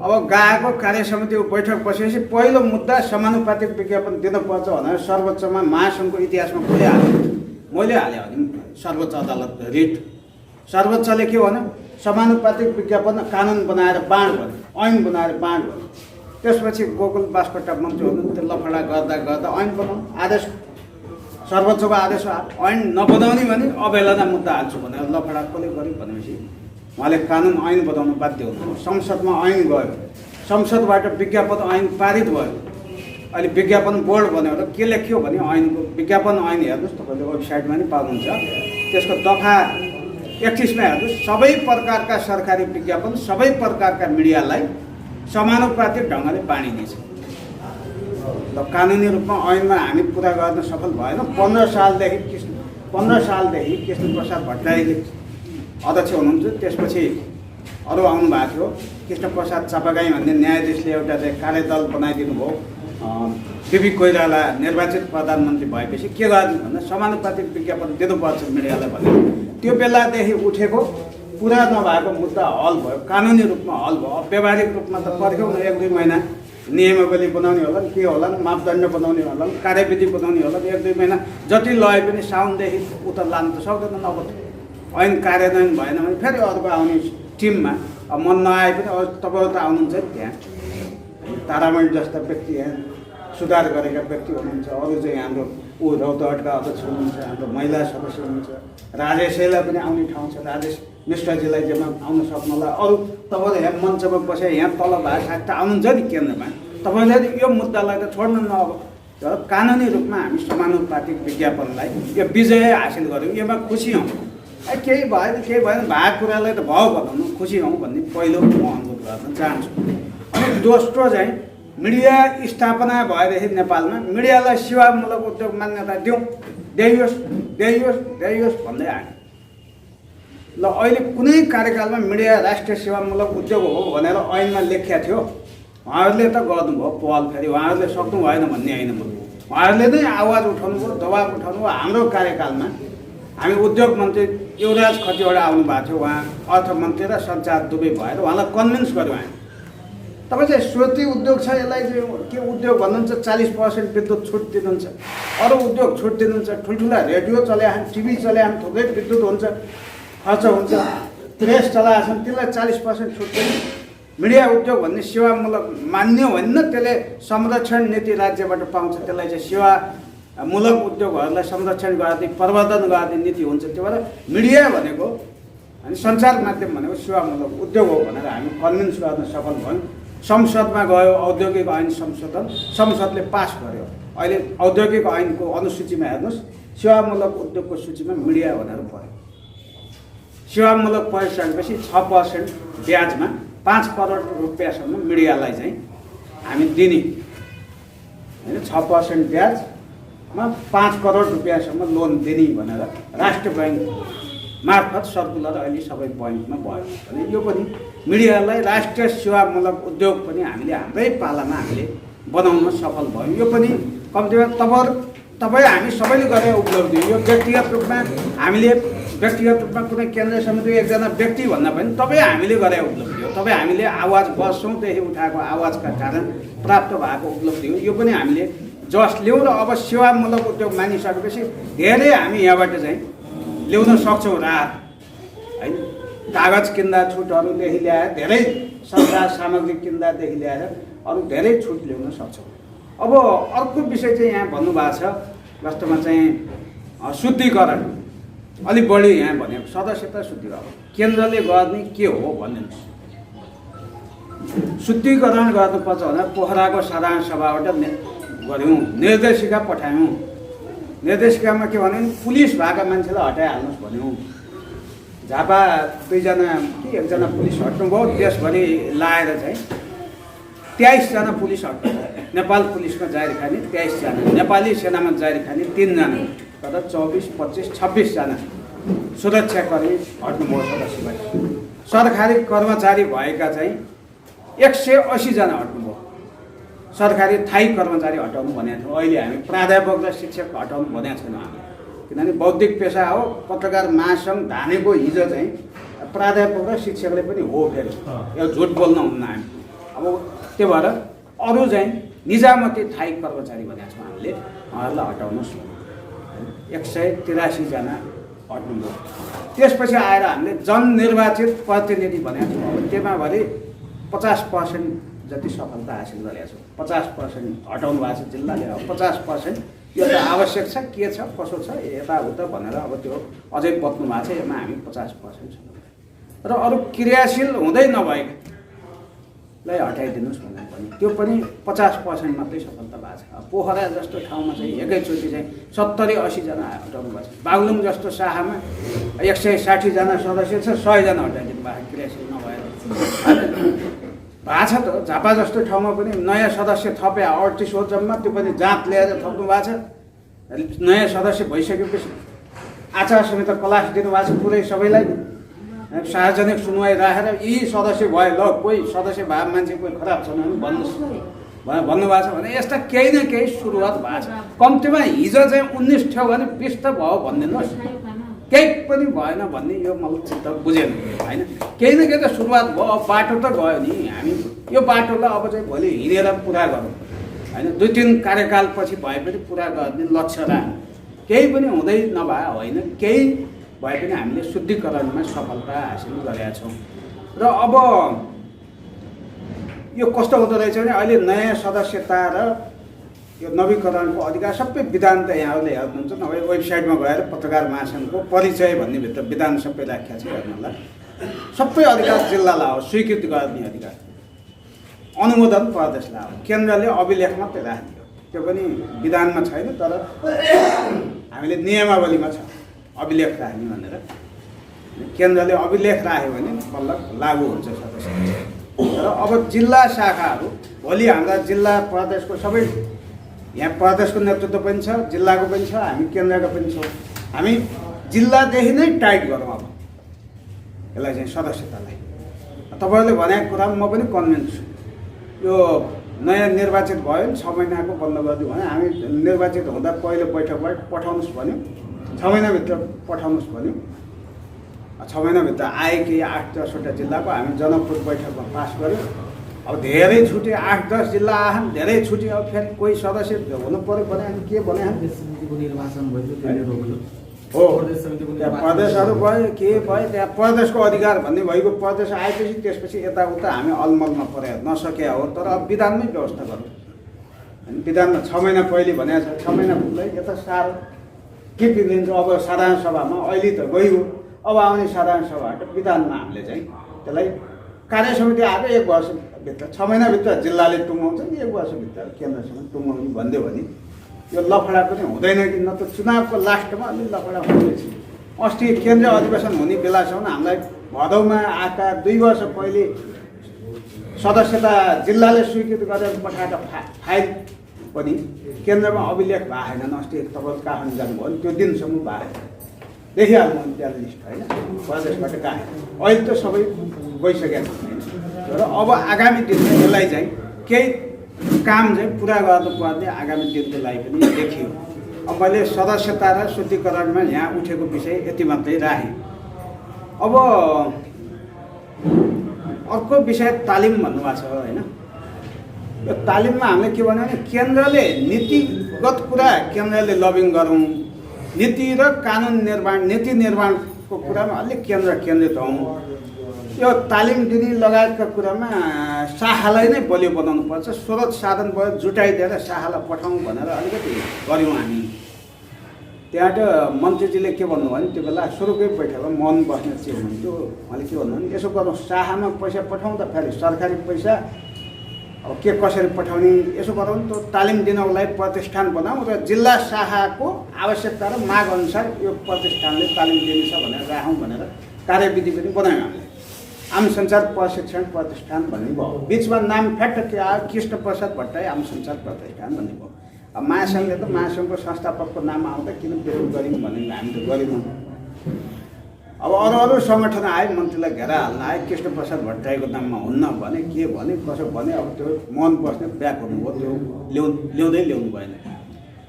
अब गएको कार्य समितिको बैठक बसेपछि पहिलो मुद्दा समानुपातिक विज्ञापन दिनुपर्छ भनेर सर्वोच्चमा महासङ्घको इतिहासमा कसले हाल्यो? मैले हालेँ भने सर्वोच्च अदालत रिट। सर्वोच्चले के भन्यो? समानुपातिक विज्ञापन कानुन बनाएर बाँड भन्यो, ऐन बनाएर बाँड भन्यो। त्यसपछि गोकुल बास्कोटा मन्त्री हुनुहुन्थ्यो, लफडा गर्दा गर्दा ऐन बनाउनु आदेश, सर्वोच्चको आदेश ऐन नबनाउने भने अवहेलना मुद्दा हाल्छु भनेर लफडा कसले गर्यो भनेपछि उहाँले कानुन ऐन बनाउनु बाध्य हुनुभयो। संसदमा ऐन गयो, संसदबाट विज्ञापन ऐन पारित भयो। अहिले विज्ञापन बोर्ड बन्यो र के लेख्यो भने ऐनको विज्ञापन ऐन हेर्नुहोस्, तपाईँले वेबसाइटमा नि पाउनुहुन्छ। त्यसको दफा 31मा हेर्नुहोस्, सबै प्रकारका सरकारी विज्ञापन सबै प्रकारका मिडियालाई समानुपातिक ढङ्गले बाँडिनेछ। ल कानुनी रूपमा ऐनमा हामी पुरा गर्न सफल भएन। 15 सालदेखि कृष्ण प्रसाद भट्टराईले अध्यक्ष हुनुहुन्थ्यो, त्यसपछि अरू आउनु भएको थियो। कृष्ण प्रसाद चापागाई भन्ने न्यायाधीशले एउटा चाहिँ कार्यदल बनाइदिनु भयो। बिपी कोइराला निर्वाचित प्रधानमन्त्री भएपछि के गर्नु भन्दा समानुपातिक विज्ञापन दिनुपर्छ मिडियालाई भन्यो। त्यो बेलादेखि उठेको पुरा नभएको मुद्दा हल भयो, कानुनी रूपमा हल भयो। व्यावहारिक रूपमा त पर्ख्यौँ न 1-2 महिना, नियमावली बनाउने होला, के होला, मापदण्ड बनाउने होला, कार्यविधि बनाउने होला, 1-2 महिना जति लए पनि साउनदेखि उता लानु त सक्दैन। अब ऐन कार्यान्वयन भएन भने फेरि अर्को आउने टिममा अब मन नआए पनि अब तपाईँहरू त आउनुहुन्छ नि त्यहाँ। तारामणि जस्ता व्यक्ति यहाँ सुधार गरेका व्यक्ति हुनुहुन्छ, अरू चाहिँ हाम्रो रौतहटका अध्यक्ष हुनुहुन्छ, हाम्रो महिला सदस्य हुनुहुन्छ, राजेशलाई पनि आउने ठाउँ छ, राजेश मिश्रजीलाई जेमा आउन सक्नुलाई। अरू तपाईँले यहाँ मञ्चमा बसेर यहाँ तल भएको साथ आउनुहुन्छ नि केन्द्रमा, तपाईँले यो मुद्दालाई त छोड्नु न। अब तर कानुनी रूपमा हामी समानुपातिक विज्ञापनलाई यो विजय हासिल गऱ्यौँ, योमा खुसी हौँ। केही भएन भएको कुरालाई त भाउ बनाउनु, खुसी हौँ भन्ने पहिलो म अनुरोध गर्न चाहन्छु। अनि दोस्रो चाहिँ मिडिया स्थापना भएदेखि नेपालमा मिडियालाई सेवामूलक उद्योग मान्यता दिइयोस् भन्दै आयो। ल अहिले कुनै कार्यकालमा मिडिया राष्ट्रिय सेवामूलक उद्योग हो भनेर ऐनमा लेखिया थियो, उहाँहरूले त गर्नुभयो पहल। फेरि उहाँहरूले सक्नु भएन भन्ने होइन, उहाँहरूले नै आवाज उठाउनु भयो, दबाब उठाउनु भयो। हाम्रो कार्यकालमा हामी उद्योग मन्त्री युवराज खतिवडा आउनु भएको थियो, उहाँ अर्थमन्त्री र सञ्चार दुवै भएर उहाँलाई कन्भिन्स गर्यो। हामी तपाईँ चाहिँ श्रुति उद्योग छ, यसलाई चाहिँ के उद्योग भन्नुहुन्छ, 40% विद्युत छुट दिनुहुन्छ, अरू उद्योग छुट दिनुहुन्छ, ठुल्ठुला रेडियो चलाए, टिभी चलाए, थुप्रै विद्युत हुन्छ, खर्च हुन्छ, प्रेस चलाएको छन्, त्यसलाई 40% छुट दिनु। मिडिया उद्योग भन्ने सेवामूलक मान्य होइन, त्यसले संरक्षण नीति राज्यबाट पाउँछ, त्यसलाई चाहिँ सेवामूलक उद्योगहरूलाई संरक्षण गर्ने प्रवर्धन गर्ने नीति हुन्छ। त्यो भएर मिडिया भनेको अनि सञ्चार माध्यम भनेको सेवामूलक उद्योग हो भनेर हामी कन्भिन्स गर्न सफल भयौँ। संसदमा गयो औद्योगिक ऐन संशोधन, संसदले पास गर्यो। अहिले औद्योगिक ऐनको अनुसूचीमा हेर्नुहोस्, सेवामूलक उद्योगको सूचीमा मिडिया भनेर पऱ्यो। सेवामूलक परिसकेपछि 6% ब्याजमा 5 करोड रुपियाँसम्म मिडियालाई चाहिँ हामी दिने होइन, 6% ब्याजमा 5 करोड रुपियाँसम्म लोन दिने भनेर राष्ट्र ब्याङ्क मार्फत सर्कुलर अहिले सबै बैङ्कमा भयो भने यो पनि मिडियालाई राष्ट्रिय सेवामूलक उद्योग पनि हामीले हाम्रै पालामा हामीले बनाउन सफल भयौँ। यो पनि कम्तीमा तपाईँ हामी सबैले गरेर उपलब्धि। यो व्यक्तिगत रूपमा हामीले व्यक्तिगत रूपमा कुनै केन्द्रीय समिति एकजना व्यक्ति भन्दा पनि तपाईँ हामीले गरेर उपलब्धि हो। तपाईँ हामीले आवाज वर्षौँदेखि उठाएको आवाजका कारण प्राप्त भएको उपलब्धि हो। यो पनि हामीले जस लिउँ र अब सेवामूलक उद्योग मानिसकेपछि धेरै हामी यहाँबाट चाहिँ ल्याउन सक्छौँ राहत होइन। कागज किन्दा छुटहरूदेखि ल्याएर धेरै सञ्चार सामग्री किन्दादेखि ल्याएर अरू धेरै छुट ल्याउन सक्छौँ। अब अर्को विषय चाहिँ यहाँ भन्नुभएको छ, वास्तवमा चाहिँ शुद्धिकरण अलिक बढी यहाँ भनेको सदस्यता शुद्धिकरण केन्द्रले गर्ने के हो भनिदिनुहोस्। शुद्धिकरण गर्नुपर्छ भने पोखराको साधारण सभाबाट गऱ्यौँ, निर्देशिका पठायौँ। निर्देशिकामा के भन्यो भने पुलिस भएका मान्छेलाई हटाइहाल्नुहोस् भन्यौँ। झापा 2जना कि 1जना पुलिस हट्नुभयो, देशभरि लाएर चाहिँ 23 जना पुलिस हट्नु। नेपाल पुलिसमा जारी खाने 23 जना, नेपाली सेनामा जारी खाने 3 जना, तर 24, 25, 26 जना सुरक्षाकर्मी हट्नुभयो सदस्यलाई। सरकारी कर्मचारी भएका चाहिँ 180 जना हट्नुभयो। सरकारी थायी कर्मचारी हटाउनु भनेको थियो। अहिले हामी प्राध्यापक र शिक्षक हटाउनु भनेको छैनौँ हामी, किनभने बौद्धिक पेसा हो। पत्रकार महासङ्घ धानेको हिजो चाहिँ प्राध्यापक र शिक्षकले पनि हो, फेरि यो झुट बोल्न हुन्न हामी। अब त्यो भएर अरू चाहिँ निजामती थायी कर्मचारी भनेको छौँ हामीले, उहाँहरूलाई हटाउनुहोस्। 183 जना हट्नुभयो। त्यसपछि आएर हामीले जननिर्वाचित प्रतिनिधि भनेको छौँ। अब त्यसमा भरि 50% जति सफलता हासिल गरेका छौँ। 50% हटाउनु भएको छ जिल्लाले। अब 50% यो त आवश्यक छ, के छ कसो छ यताउता भनेर अब त्यो अझै बत्नु भएको छ। यसमा हामी 50% छौँ र अरू क्रियाशील हुँदै नभएकालाई हटाइदिनुहोस् भनेर पनि त्यो पनि 50% मात्रै सफलता भएको छ। पोखरा जस्तो ठाउँमा चाहिँ एकैचोटि चाहिँ 70-80 जना हटाउनु भएको छ। बागलुङ जस्तो शाखामा 160 जना सदस्य छ, 100 जना हटाइदिनु भएको क्रियाशील नभएर भएको छ। त झापा जस्तो ठाउँमा पनि नयाँ सदस्य थपे 38 हो जम्मा, त्यो पनि जाँच ल्याएर थप्नु भएको छ। नयाँ सदस्य भइसकेपछि आचार संहिता क्लास दिनुभएको छ पुरै सबैलाई। सार्वजनिक सुनवाई राखेर यी सदस्य भए ल कोही सदस्य भए मान्छे कोही खराब छ भने भन्नुहोस् भन्नुभएको छ भने यस्ता केही न केही सुरुवात भएको छ। कम्तीमा हिजो चाहिँ 19 थियो भने 20 त भयो भनिदिनुहोस्। केही पनि भएन भन्ने यो मलाई चित्त बुझेन होइन। केही न केही त सुरुवात भयो। अब बाटो त गयो नि, हामी यो बाटोलाई अब चाहिँ भोलि हिँडेर पुरा गरौँ होइन। 2-3 कार्यकालपछि भए पनि पुरा गर्ने लक्ष्य राख। केही पनि हुँदै नभए होइन, केही भए पनि हामीले शुद्धिकरणमा सफलता हासिल गरेका छौँ। र अब यो कस्तो हुँदो रहेछ भने अहिले नयाँ सदस्यता र यो नवीकरणको अधिकार सबै विधान त यहाँहरूले हेर्नुहुन्छ, नभए वेबसाइटमा गएर पत्रकार महासङ्घको परिचय भन्ने भित्र विधान सबै राखेको छ हेर्नुलाई। सबै अधिकार जिल्लालाई हो, स्वीकृति गर्ने अधिकार अनुमोदन प्रदेशलाई हो। केन्द्रले अभिलेख मात्रै राख्ने हो, त्यो पनि विधानमा छैन तर हामीले नियमावलीमा छ अभिलेख राख्ने भनेर। केन्द्रले अभिलेख राख्यो भने बल्ल लागू हुन्छ सदस्य। र अब जिल्ला शाखाहरू भोलि हाम्रा जिल्ला प्रदेशको सबै यहाँ प्रदेशको नेतृत्व पनि छ, जिल्लाको पनि छ, हामी केन्द्रको पनि छौँ। हामी जिल्लादेखि नै टाइट गरौँ अब यसलाई चाहिँ सदस्यतालाई। तपाईँहरूले भनेको कुरामा म पनि कन्भिन्स छु। यो नयाँ निर्वाचित भयो नि 6 महिनाको बन्द गरिदियो भने हामी निर्वाचित हुँदा पहिलो बैठकबाट पठाउनुहोस् भन्यो, 6 महिनाभित्र पठाउनुहोस् भन्यो। 6 महिनाभित्र आए कि 8-10वटा जिल्लाको हामी जनकपुर बैठकमा पास गऱ्यौँ। अब धेरै छुट्यो, 8-10 जिल्ला आएन, धेरै छुट्यो। अब फेरि कोही सदस्य हुनु पऱ्यो भने अनि के भने निर्वाचन भयो हो, प्रदेशहरू भयो के भयो, त्यहाँ प्रदेशको अधिकार भन्ने भइगयो। प्रदेश आएपछि त्यसपछि यताउता हामी अलमलमा परे नसके हो। तर अब विधानमै व्यवस्था गरौँ। अनि विधानमा 6 महिना पहिले भनेको छ, 6 महिना पुग्दै यता साह्रो के बिग्रिन्छ। अब साधारण सभामा अहिले त गइयो, अब आउने साधारण सभाबाट विधानमा हामीले चाहिँ त्यसलाई कार्य समिति आएको 1 वर्षभित्र 6 महिनाभित्र जिल्लाले टुङ्गाउँछ नि, 1 वर्षभित्र केन्द्रसँग टुङ्गाउने भनिदियो भने यो लफडा पनि हुँदैन कि न त चुनावको लास्टमा अलि लफडा हुँदैछ। अस्ति केन्द्रीय अधिवेशन हुने बेलासम्म हामीलाई भदौमा आएका 2 वर्ष पहिले सदस्यता जिल्लाले स्वीकृत गरेर पठाएका फाइल पनि केन्द्रमा अभिलेख भएको छैन। अस्ति तपाईँ काठमाडौँ जानुभयो भने त्यो दिनसम्म भएको देखिहाल्नु त्यहाँ लिस्ट होइन, प्रदेशबाट गएको। अहिले त सबै गइसकेका छन् होइन। र अब आगामी दिनमा यसलाई चाहिँ केही काम चाहिँ पुरा गर्नुपर्ने आगामी दिनको लागि पनि देखियो। अब मैले सदस्यता र शुद्धिकरणमा यहाँ उठेको विषय यति मात्रै राखेँ। अब अर्को विषय तालिम भन्नुभएको छ होइन। यो तालिममा हामीले के भन्यो भने केन्द्रले नीतिगत कुरा केन्द्रले लबिङ गरौँ, नीति र कानुन निर्माण नीति निर्माणको कुरामा अलिक केन्द्रित हौँ। यो तालिम दिने लगायतका कुरामा शाखालाई नै बलियो बनाउनु पर्छ। स्रोत साधन भयो जुटाइदिएर शाखालाई पठाउँ भनेर अलिकति गऱ्यौँ हामी। त्यहाँ त मन्त्रीजीले के भन्नुभयो भने त्यो बेला सुरुकै बैठकमा मन बस्ने चाहिँ हुन्थ्यो। उहाँले के भन्नु भने यसो गरौँ, शाखामा पैसा पठाउँदा फेरि सरकारी पैसा अब के कसरी पठाउने यसो गरौँ त तालिम दिनको लागि प्रतिष्ठान बनाऊँ र जिल्ला शाखाको आवश्यकता र माग अनुसार यो प्रतिष्ठानले तालिम दिनेछ भनेर राखौँ भनेर कार्यविधि पनि बनायौँ हामीले। आम सञ्चार प्रशिक्षण प्रतिष्ठान भन्ने भयो। बिचमा नाम फ्याक्ट के आयो, कृष्ण प्रसाद भट्टराई आम सञ्चार प्रतिष्ठान भन्ने भयो। अब महासङ्घले त महासङ्घको संस्थापकको नाम आउँदा किन विरोध गऱ्यौँ भने हामी त गरेनौँ। अब अरू सङ्गठन आए, मन्त्रीलाई घेरा हाल्न आए, कृष्ण प्रसाद भट्टराईको नाममा हुन्न भने के भने कसो भने अब त्यो मन बस्ने ब्याक हुनुभयो। त्यो ल्याउँदै भएन।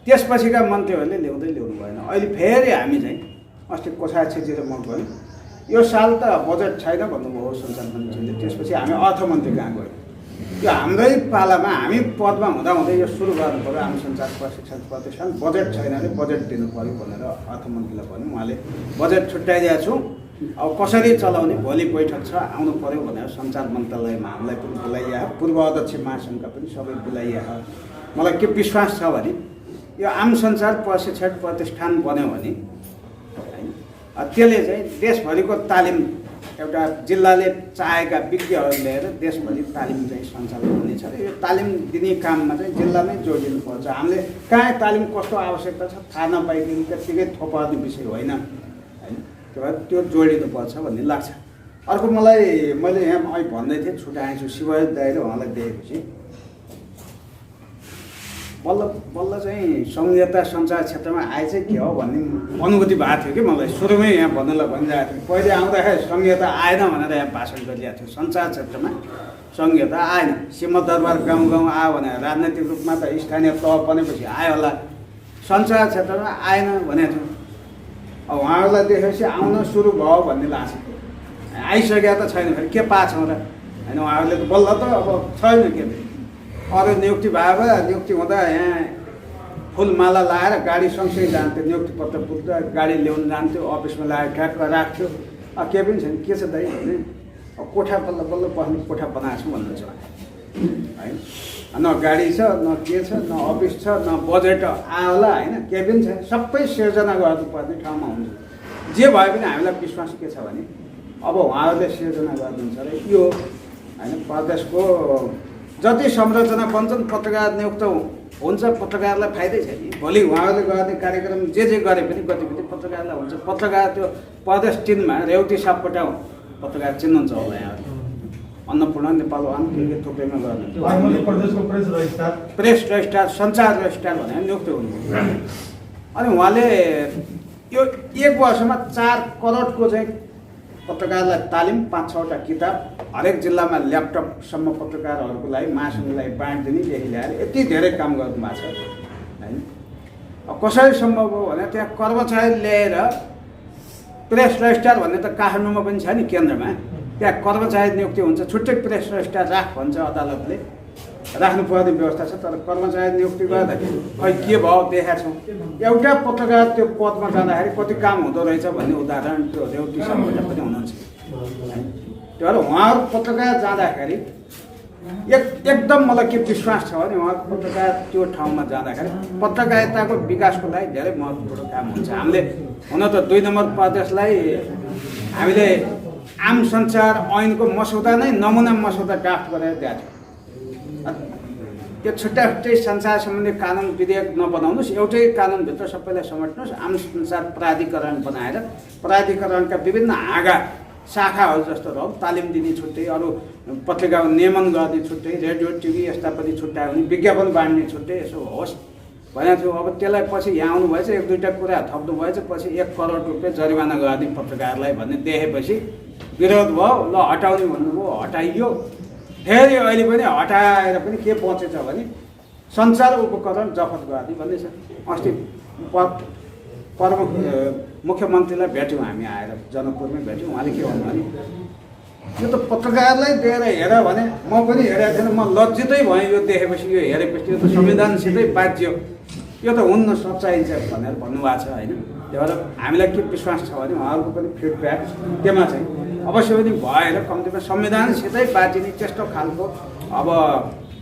त्यसपछिका मन्त्रीहरूले ल्याउँदै भएन। अहिले फेरि हामी चाहिँ अस्ति कोषा छेत्री म गयौँ। यो साल त बजेट छैन भन्नुभयो सञ्चार मन्त्रीले। त्यसपछि हामी अर्थमन्त्री कहाँ गयौँ। यो हाम्रै पालामा हामी पदमा हुँदाहुँदै यो सुरु गर्नु पऱ्यो आम सञ्चार प्रशिक्षण प्रतिष्ठान बजेट छैन भने बजेट दिनु पऱ्यो भनेर अर्थमन्त्रीलाई भन्यो उहाँले बजेट छुट्याइदिएको छु अब कसरी चलाउने भोलि बैठक छ आउनु पऱ्यो भनेर सञ्चार मन्त्रालयमा हामीलाई पनि बोलाइया पूर्व अध्यक्ष महासङ्घका पनि सबै बोलाइया मलाई के विश्वास छ भने यो आम सञ्चार प्रशिक्षण प्रतिष्ठान बन्यो भने होइन त्यसले चाहिँ देशभरिको तालिम एउटा जिल्लाले चाहेका विज्ञहरू ल्याएर देशभरि तालिम चाहिँ सञ्चालन हुनेछ र यो तालिम दिने काममा चाहिँ जिल्लामै जोडिनुपर्छ हामीले कहाँ तालिम कस्तो आवश्यकता छ थाहा नपाइकन त्यत्तिकै थोपर्ने विषय होइन होइन त्यो भएर त्यो जोडिनुपर्छ भन्ने लाग्छ अर्को मैले यहाँ अहिले भन्दै थिएँ छुट्याएछु शिवराज दाइले उहाँलाई दिएपछि बल्ल चाहिँ संहिता सञ्चार क्षेत्रमा आए चाहिँ के हो भन्ने अनुभूति भएको थियो कि मलाई सुरुमै यहाँ भन्नुलाई भनिरहेको थियो पहिले आउँदाखेरि संहिता आएन भनेर यहाँ भाषण गरिरहेको थियो सञ्चार क्षेत्रमा संहिता आएन सिंहदरबार गाउँ गाउँ आयो भने राजनैतिक रूपमा त स्थानीय तह बनेपछि आयो होला सञ्चार क्षेत्रमा आएन भनेको थियो अब उहाँहरूलाई देखेपछि आउन सुरु भयो भन्ने लाग्छ आइसकेका त छैन फेरि के पाछौँ र होइन उहाँहरूले त बल्ल त अब छैन के अरू नियुक्ति भए नियुक्ति हुँदा यहाँ फुलमाला लाएर गाडी सँगसँगै जान्थ्यो नियुक्ति पत्र पुग्दा गाडी ल्याउनु जान्थ्यो अफिसमा लगाएर ठ्याक्क राख्थ्यो केही पनि छैन के छ दाइ भने अब कोठा बल्ल बल्ल बस्ने कोठा बनाएको छु भन्नुहुन्छ होइन न गाडी छ न के छ न अफिस छ न बजेट आयो होला होइन केही पनि छैन सबै सिर्जना गर्नुपर्ने ठाउँमा हुन्छ जे भए पनि हामीलाई विश्वास के छ भने अब उहाँहरूले सिर्जना गर्नुहुन्छ र यो होइन प्रदेशको जति संरचना बन्छन् पत्रकार नियुक्त हुन्छ पत्रकारलाई फाइदै छैन भोलि उहाँहरूले गर्ने कार्यक्रम जे गरे पनि गतिविधि पत्रकारलाई हुन्छ पत्रकार त्यो प्रदेश चिन्हमा रेवती सापकोटा पत्रकार चिन्नुहुन्छ होला यहाँहरू अन्नपूर्ण नेपाल वान के थुप्रैमा गर्ने प्रेस रजिस्ट्रार सञ्चार रजिस्ट्रार भनेर नियुक्त हुनु अनि उहाँले यो एक वर्षमा 4 करोडको चाहिँ पत्रकारलाई तालिम 5-6वटा किताब हरेक जिल्लामा ल्यापटपसम्म पत्रकारहरूको लागि महासङ्घलाई बाँडिदिनेदेखि ल्याएर यति धेरै काम गर्नुभएको छ होइन अब कसरी सम्भव हो भने त्यहाँ कर्मचारी ल्याएर प्रेस रजिस्ट्रार भन्ने त काठमाडौँमा पनि छ नि केन्द्रमा त्यहाँ कर्मचारी नियुक्ति हुन्छ छुट्टै प्रेस रजिस्ट्रार राख भन्छ अदालतले राख्नुपर्ने व्यवस्था छ तर कर्मचारी नियुक्ति गर्दाखेरि खै के भयो देखाएको छौँ एउटा पत्रकार त्यो पदमा जाँदाखेरि कति काम हुँदो रहेछ भन्ने उदाहरण त्यो रेवती सापकोटा पनि हुनुहुन्छ त्यो भएर उहाँहरू पत्रकार जाँदाखेरि एकदम मलाई के विश्वास छ भने उहाँको पत्रकार त्यो ठाउँमा जाँदाखेरि पत्रकारिताको विकासको लागि धेरै महत्त्वपूर्ण काम हुन्छ हामीले हुन त 2 नम्बर प्रदेशलाई हामीले आम सञ्चार ऐनको मसौदा नै नमुना मसौदा ड्राफ्ट गरेर दिएको छ त्यो छुट्टै सञ्चार सम्बन्धी कानुन विधेयक नबनाउनुहोस् एउटै कानुनभित्र सबैलाई समेट्नुहोस् आम सञ्चार प्राधिकरण बनाएर प्राधिकरणका विभिन्न हाँगा शाखाहरू जस्तो रह्यो तालिम दिने छुट्टै अरू पत्रिका नियमन गर्ने छुट्टै रेडियो टिभी यस्ता पनि छुट्यायो भने विज्ञापन बाँड्ने छुट्टै यसो होस् भनेको थियो अब त्यसलाई पछि यहाँ आउनु भएछ 1-2टा कुरा थप्नु भएछ पछि 1 करोड रुपियाँ जरिवाना गर्ने पत्रकारलाई भन्ने देखेपछि विरोध भयो ल हटाउने भन्नुभयो हटाइयो फेरि अहिले पनि हटाएर पनि के बचेछ भने सञ्चार उपकरण जफत गर्ने भन्ने छ अस्ति प्रमुख मुख्यमन्त्रीलाई भेट्यौँ हामी आएर जनकपुरमै भेट्यौँ उहाँले के भन्नु भने यो त पत्रकारलाई दिएर हेर भने म पनि हेरेको थिएन म लज्जितै भएँ यो देखेपछि यो हेरेपछि यो त संविधानसितै बाज्यो यो त हुन्न सच्चाइ छ भनेर भन्नुभएको छ होइन त्यही भएर हामीलाई के विश्वास छ भने उहाँहरूको पनि फिडब्याक त्यसमा चाहिँ अवश्य पनि भएर कम्तीमा संविधानसितै बाजिने त्यस्तो खालको अब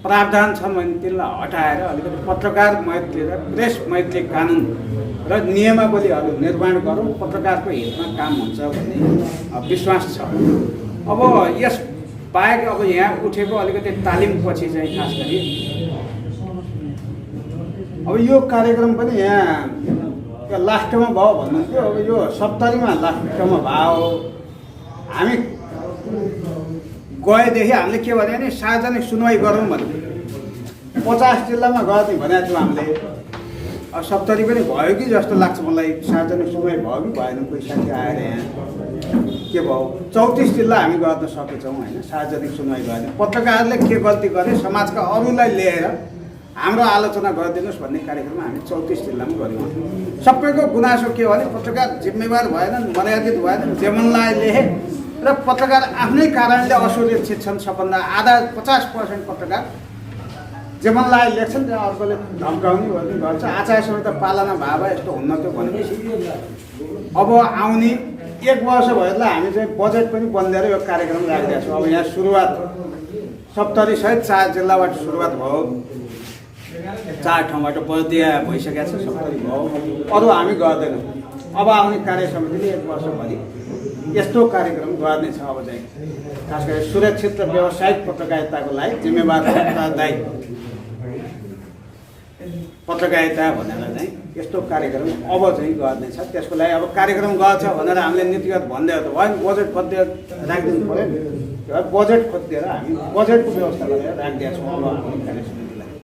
प्रावधान छन् भने त्यसलाई हटाएर अलिकति पत्रकार मैत्री र प्रेस मैत्री कानुन र नियमावलीहरू निर्माण गरौँ पत्रकारको हितमा काम हुन्छ भन्ने विश्वास छ अब यस बाहेक अब यहाँ उठेको अलिकति तालिमपछि चाहिँ खास गरी अब यो कार्यक्रम पनि यहाँ लास्टमा भयो भन्नुहुन्थ्यो अब यो 70मा लास्टमा भयो हामी गएदेखि हामीले के भने नि सार्वजनिक सुनवाई गरौँ भन्थ्यो 50 जिल्लामा गर्ने भनेको थियौँ हामीले अब 70 पनि भयो कि जस्तो लाग्छ मलाई सार्वजनिक सुनवाई भयो कि भएन कोही साथी आएर यहाँ के भयो 34 जिल्ला हामी गर्न सकेछौँ होइन सार्वजनिक सुनवाई गर्ने पत्रकारले के गल्ती गरे समाजका अरूलाई लिएर हाम्रो आलोचना गरिदिनुहोस् भन्ने कार्यक्रम हामी 34 जिल्लामा गऱ्यौँ सबैको गुनासो के हो भने पत्रकार जिम्मेवार भएन मर्यादित भएन जेमनलाई लेखे र र पत्रकार आफ्नै कारणले असुरक्षित छन्। सबभन्दा आधा 50% पत्रकार जे मन लाग्यो लेख्छन् त्यहाँ अर्कोले धम्काउने भन्ने गर्छ। आचार्य संहिता पालना भए यस्तो हुन्न थियो भनेपछि अब आउने 1 वर्ष भएला हामी चाहिँ बजेट पनि बन्देर यो कार्यक्रम राखिरहेको छौँ। अब यहाँ सुरुवात 70 सहित 4 जिल्लाबाट सुरुवात भयो, 4 ठाउँबाट बर्दिया भइसकेको छ, 70 भयो, अरू हामी गर्दैनौँ। अब आउने कार्य समितिले 1 वर्षभरि यस्तो कार्यक्रम गर्नेछ। अब चाहिँ खास गरी सुरक्षित र व्यावसायिक पत्रकारिताको लागि जिम्मेवार उत्तरदायी पत्रकारिता भनेर चाहिँ यस्तो कार्यक्रम अब चाहिँ गर्नेछ। त्यसको लागि अब कार्यक्रम गर्छ भनेर हामीले नीतिगत भन्दै त भएन, बजेट खोजेर राखिदिनु पऱ्यो। बजेट खोजिदिएर हामी बजेटको व्यवस्था गरेर राखिदिएका छौँ अब हाम्रो कार्यक्रम।